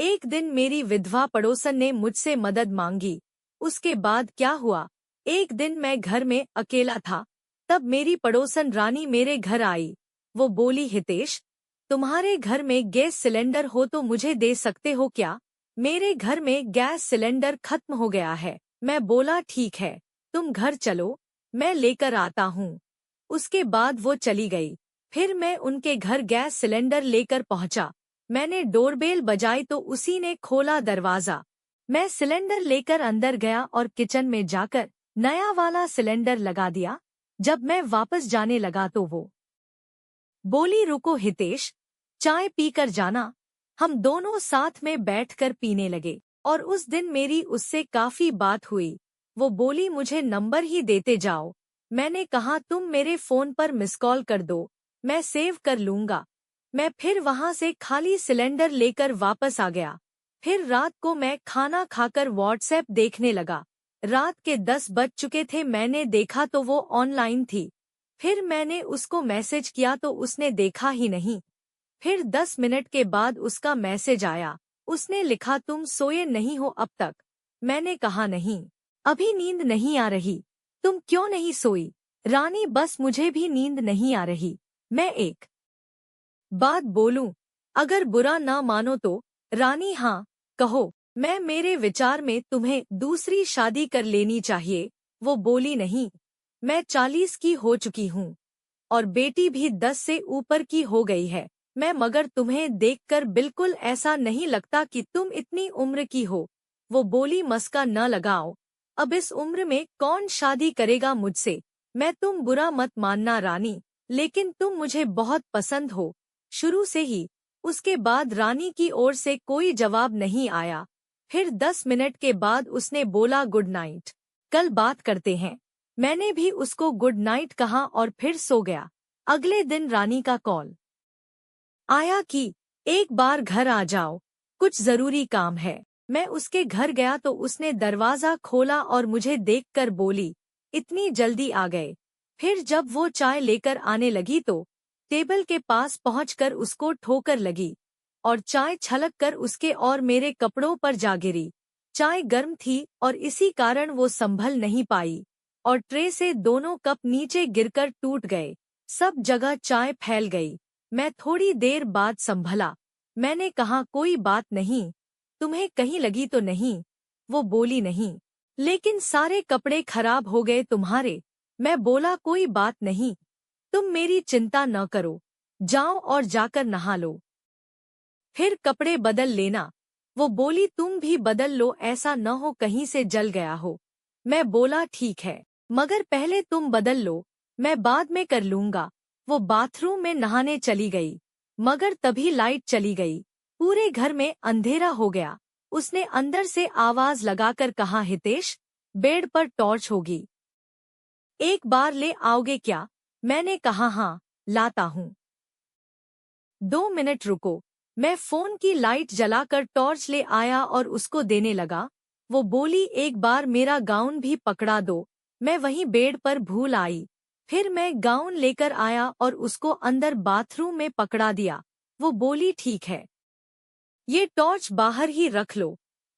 एक दिन मेरी विधवा पड़ोसन ने मुझसे मदद मांगी। उसके बाद क्या हुआ, एक दिन मैं घर में अकेला था, तब मेरी पड़ोसन रानी मेरे घर आई। वो बोली, हितेश, तुम्हारे घर में गैस सिलेंडर हो तो मुझे दे सकते हो क्या? मेरे घर में गैस सिलेंडर खत्म हो गया है। मैं बोला, ठीक है, तुम घर चलो, मैं लेकर आता हूँ। उसके बाद वो चली गई। फिर मैं उनके घर गैस सिलेंडर लेकर पहुंचा। मैंने डोरबेल बजाई तो उसी ने खोला दरवाजा। मैं सिलेंडर लेकर अंदर गया और किचन में जाकर नया वाला सिलेंडर लगा दिया। जब मैं वापस जाने लगा तो वो बोली, रुको हितेश, चाय पीकर जाना। हम दोनों साथ में बैठकर पीने लगे और उस दिन मेरी उससे काफी बात हुई। वो बोली, मुझे नंबर ही देते जाओ। मैंने कहा, तुम मेरे फोन पर मिस कॉल कर दो, मैं सेव कर लूंगा। मैं फिर वहां से खाली सिलेंडर लेकर वापस आ गया। फिर रात को मैं खाना खाकर व्हाट्सएप देखने लगा। रात के 10 बज चुके थे। मैंने देखा तो वो ऑनलाइन थी। फिर मैंने उसको मैसेज किया तो उसने देखा ही नहीं। फिर 10 मिनट के बाद उसका मैसेज आया। उसने लिखा, तुम सोए नहीं हो अब तक? मैंने कहा, नहीं, अभी नींद नहीं आ रही। तुम क्यों नहीं सोई? रानी, बस मुझे भी नींद नहीं आ रही। मैं एक बात बोलूं, अगर बुरा ना मानो तो? रानी, हाँ, कहो। मेरे विचार में तुम्हें दूसरी शादी कर लेनी चाहिए। वो बोली, नहीं, मैं 40 की हो चुकी हूँ और बेटी भी 10 से ऊपर की हो गई है। मगर तुम्हें देखकर बिल्कुल ऐसा नहीं लगता कि तुम इतनी उम्र की हो। वो बोली, मस्का न लगाओ, अब इस उम्र में कौन शादी करेगा मुझसे? तुम बुरा मत मानना रानी, लेकिन तुम मुझे बहुत पसंद हो, शुरू से ही। उसके बाद रानी की ओर से कोई जवाब नहीं आया। फिर 10 मिनट के बाद उसने बोला, गुड नाइट, कल बात करते हैं। मैंने भी उसको गुड नाइट कहा और फिर सो गया। अगले दिन रानी का कॉल आया कि एक बार घर आ जाओ, कुछ जरूरी काम है। मैं उसके घर गया तो उसने दरवाजा खोला और मुझे देखकर बोली, इतनी जल्दी आ गए? फिर जब वो चाय लेकर आने लगी तो टेबल के पास पहुंचकर उसको ठोकर लगी और चाय छलक कर उसके और मेरे कपड़ों पर जा गिरी। चाय गर्म थी और इसी कारण वो संभल नहीं पाई और ट्रे से दोनों कप नीचे गिरकर टूट गए। सब जगह चाय फैल गई। मैं थोड़ी देर बाद संभला। मैंने कहा, कोई बात नहीं, तुम्हें कहीं लगी तो नहीं? वो बोली, नहीं, लेकिन सारे कपड़े खराब हो गए तुम्हारे। मैं बोला, कोई बात नहीं, तुम मेरी चिंता न करो, जाओ और जाकर नहा लो, फिर कपड़े बदल लेना। वो बोली, तुम भी बदल लो, ऐसा न हो कहीं से जल गया हो। मैं बोला, ठीक है, मगर पहले तुम बदल लो, मैं बाद में कर लूंगा। वो बाथरूम में नहाने चली गई, मगर तभी लाइट चली गई। पूरे घर में अंधेरा हो गया। उसने अंदर से आवाज लगाकर कहा, हितेश, बेड पर टॉर्च होगी, एक बार ले आओगे क्या? मैंने कहा, हाँ, लाता हूँ। 2 मिनट रुको। मैं फोन की लाइट जलाकर टॉर्च ले आया और उसको देने लगा। वो बोली, एक बार मेरा गाउन भी पकड़ा दो। मैं वहीं बेड पर भूल आई। फिर मैं गाउन लेकर आया और उसको अंदर बाथरूम में पकड़ा दिया। वो बोली, ठीक है, ये टॉर्च बाहर ही रख लो,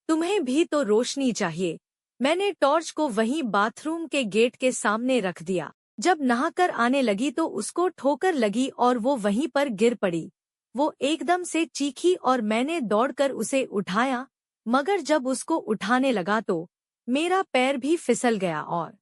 तुम्हें भी तो रोशनी चाहिए। मैंने टॉर्च को वहीं बाथरूम के गेट के सामने रख दिया। जब नहाकर आने लगी तो उसको ठोकर लगी और वो वहीं पर गिर पड़ी। वो एकदम से चीखी और मैंने दौड़कर उसे उठाया, मगर जब उसको उठाने लगा तो मेरा पैर भी फिसल गया और